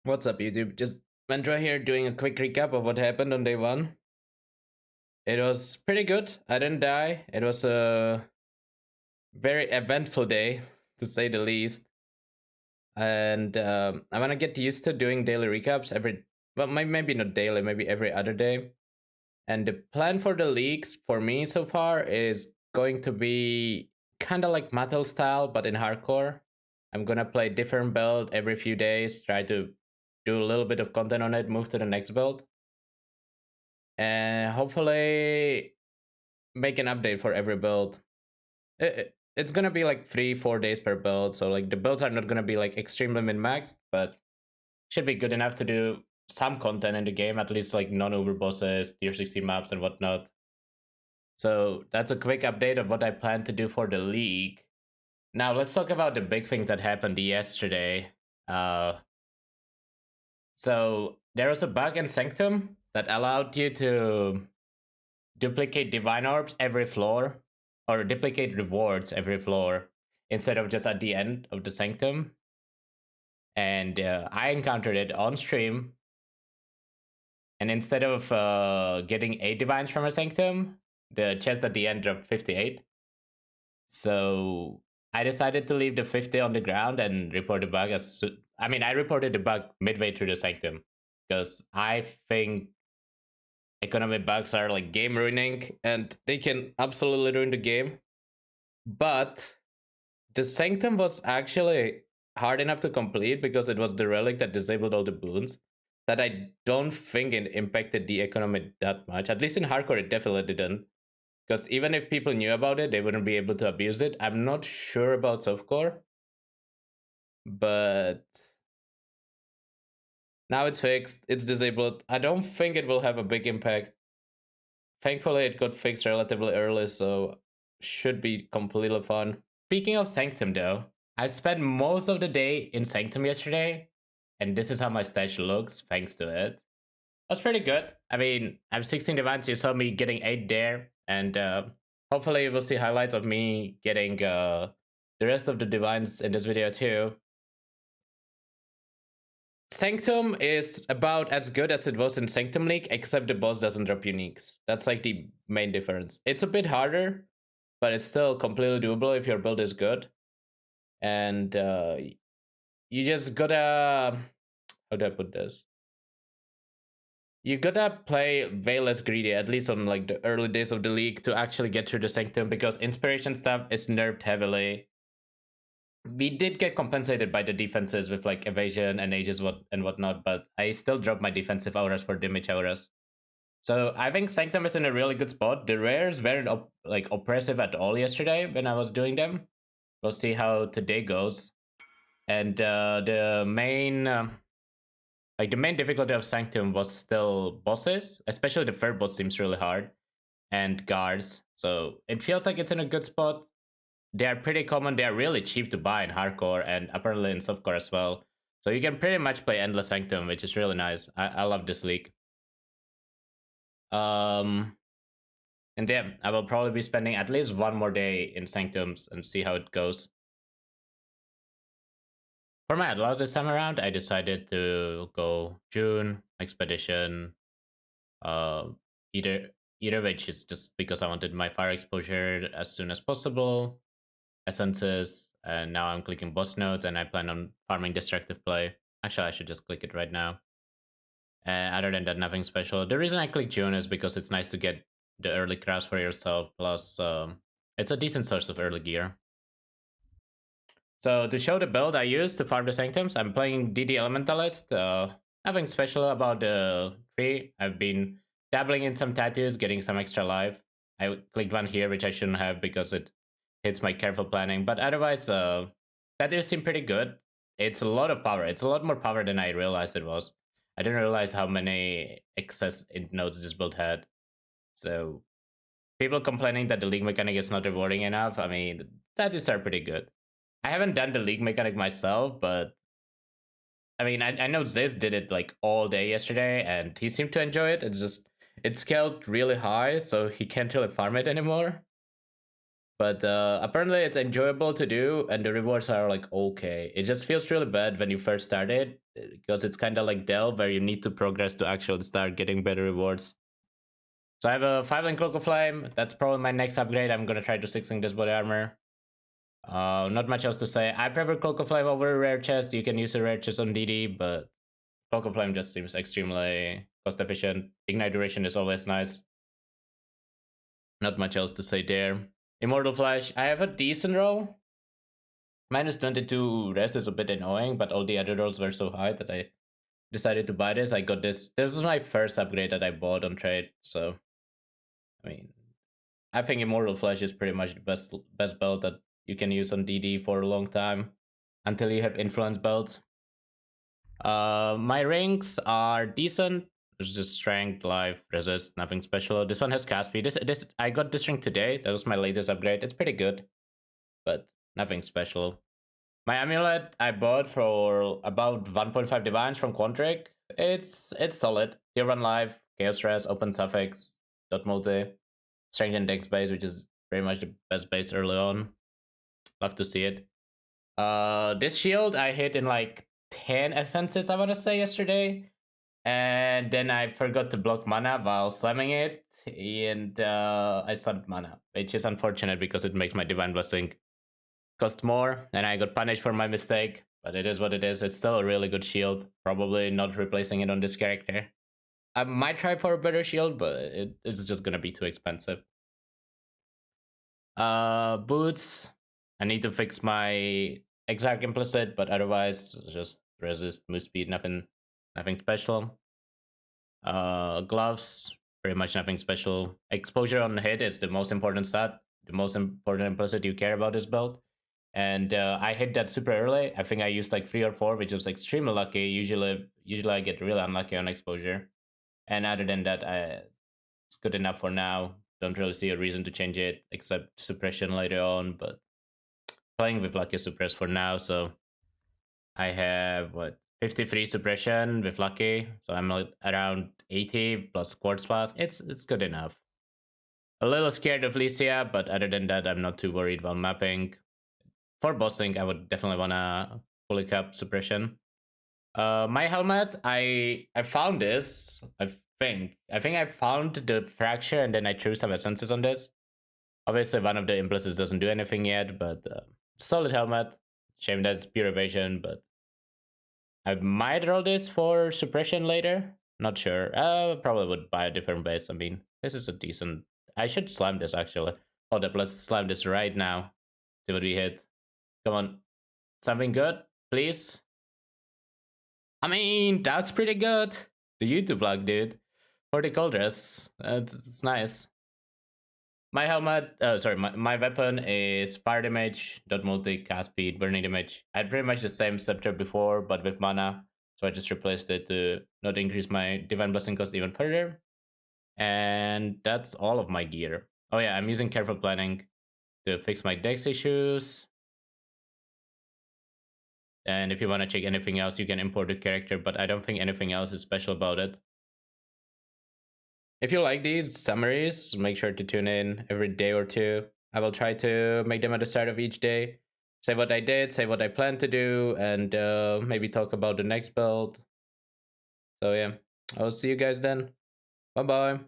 What's up, YouTube? Just Ventrua here doing a quick recap of what happened on day one. It was pretty good. I didn't die. It was a very eventful day, to say the least. And I want to get used to doing daily recaps well, maybe not daily, maybe every other day. And the plan for the leagues for me so far is going to be kind of like Metal style, but in hardcore. I'm gonna play different build every few days, try to do a little bit of content on it, move to the next build, and hopefully make an update for every build. It's gonna be like 3-4 days per build, so like the builds are not gonna be like extremely min-maxed, but should be good enough to do some content in the game, at least like non-uber bosses, tier 60 maps and whatnot. So that's a quick update of what I plan to do for the league. Now let's talk about the big thing that happened yesterday. So there was a bug in Sanctum that allowed you to duplicate divine orbs every floor, or duplicate rewards every floor, instead of just at the end of the Sanctum. And I encountered it on stream. And instead of getting 8 divines from a Sanctum, the chest at the end dropped 58. So I decided to leave the 50 on the ground and report the bug I reported the bug midway through the Sanctum, because I think economic bugs are like game ruining and they can absolutely ruin the game. But the Sanctum was actually hard enough to complete because it was the relic that disabled all the boons, that I don't think it impacted the economy that much. At least in hardcore, it definitely didn't. Because even if people knew about it, they wouldn't be able to abuse it. I'm not sure about softcore, but now it's fixed. It's disabled. I don't think it will have a big impact. Thankfully, it got fixed relatively early, so should be completely fun. Speaking of Sanctum, though, I spent most of the day in Sanctum yesterday, and this is how my stash looks thanks to it. That's pretty good. I mean, I'm 16 divines. You saw me getting 8 there, and hopefully you will see highlights of me getting the rest of the divines in this video too. Sanctum is about as good as it was in Sanctum League, except the boss doesn't drop uniques. That's like the main difference. It's a bit harder, but it's still completely doable if your build is good. And you just gotta... How do I put this? You gotta play way less greedy, at least on like the early days of the league, to actually get through the Sanctum, because inspiration stuff is nerfed heavily. We did get compensated by the defenses with like evasion and ages and whatnot, but I still dropped my defensive auras for damage auras. So I think Sanctum is in a really good spot. The rares weren't oppressive at all yesterday when I was doing them. We'll see how today goes. And the main difficulty of Sanctum was still bosses, especially the third boss seems really hard, and guards. So it feels like it's in a good spot. They are pretty common. They are really cheap to buy in hardcore and apparently in softcore as well. So you can pretty much play endless Sanctum, which is really nice. I love this league. And yeah, I will probably be spending at least one more day in Sanctums and see how it goes. For my outlaws this time around, I decided to go June, Expedition, either which is just because I wanted my fire exposure as soon as possible, essences, and now I'm clicking boss nodes and I plan on farming destructive play. Actually, I should just click it right now. Other than that, nothing special. The reason I click June is because it's nice to get the early crafts for yourself, plus it's a decent source of early gear. So to show the build I use to farm the Sanctums, I'm playing DD Elementalist. Nothing special about the tree. I've been dabbling in some tattoos, getting some extra life. I clicked one here, which I shouldn't have because it hits my careful planning. But otherwise, tattoos seem pretty good. It's a lot of power. It's a lot more power than I realized it was. I didn't realize how many excess int nodes this build had. So people complaining that the league mechanic is not rewarding enough, I mean, tattoos are pretty good. I haven't done the league mechanic myself, but I mean, I know Ziz did it like all day yesterday, and he seemed to enjoy it. It's just, it's scaled really high, so he can't really farm it anymore. But apparently it's enjoyable to do, and the rewards are like okay. It just feels really bad when you first start it, because it's kind of like Delve, where you need to progress to actually start getting better rewards. So I have a 5-link Cloak of Flame. That's probably my next upgrade. I'm gonna try to 6-link this body armor. Not much else to say. I prefer Cloak of Flame over Rare Chest. You can use a Rare Chest on DD, but Cloak of Flame just seems extremely cost efficient. Ignite duration is always nice. Not much else to say there. Immortal Flash. I have a decent roll. Minus 22 res is a bit annoying, but all the other rolls were so high that I decided to buy this. I got this. This was my first upgrade that I bought on trade, so I mean, I think Immortal Flash is pretty much the best belt that you can use on DD for a long time until you have influence belts. My ranks are decent. There's just strength, life, resist, nothing special. This one has cast speed. This I got this rank today. That was my latest upgrade. It's pretty good, but nothing special. My amulet I bought for about 1.5 divines from Quantric. It's solid. Tier 1 life, chaos stress, open suffix, dot multi, strength and dex base, which is pretty much the best base early on. Love to see it. This shield I hit in like 10 essences, I want to say, yesterday. And then I forgot to block mana while slamming it, and I slammed mana, which is unfortunate because it makes my Divine Blessing cost more, and I got punished for my mistake, but it is what it is. It's still a really good shield. Probably not replacing it on this character. I might try for a better shield, but it's just gonna be too expensive. Boots. I need to fix my Exarch implicit, but otherwise just resist, move speed, nothing special. Gloves, pretty much nothing special. Exposure on hit is the most important stat, the most important implicit you care about this build. And I hit that super early. I think I used like 3 or 4, which was extremely lucky. Usually I get really unlucky on exposure. And other than that, it's good enough for now. Don't really see a reason to change it, except suppression later on, but playing with lucky suppress for now, so I have, 53 suppression with lucky, so I'm around 80 plus quartz flask. It's good enough. A little scared of Lycia, but other than that, I'm not too worried while mapping. For bossing, I would definitely wanna fully cap suppression. My helmet, I found this. I think I found the fracture, and then I threw some essences on this. Obviously, one of the implicits doesn't do anything yet, but solid helmet. Shame that it's pure evasion, but I might roll this for suppression later. Not sure. Probably would buy a different base. I mean, this is a decent. I should slam this actually. Hold up, let's slam this right now. See what we hit. Come on, something good, please. I mean, that's pretty good. The YouTube vlog, dude. For the cold dress, it's nice. My helmet, my weapon is fire damage, dot multi, cast speed, burning damage. I had pretty much the same scepter before, but with mana. So I just replaced it to not increase my Divine Blessing cost even further. And that's all of my gear. Oh yeah, I'm using careful planning to fix my dex issues. And if you want to check anything else, you can import the character, but I don't think anything else is special about it. If you like these summaries, make sure to tune in every day or two. I will try to make them at the start of each day. Say what I did, say what I plan to do, and maybe talk about the next build. So yeah, I'll see you guys then. Bye-bye.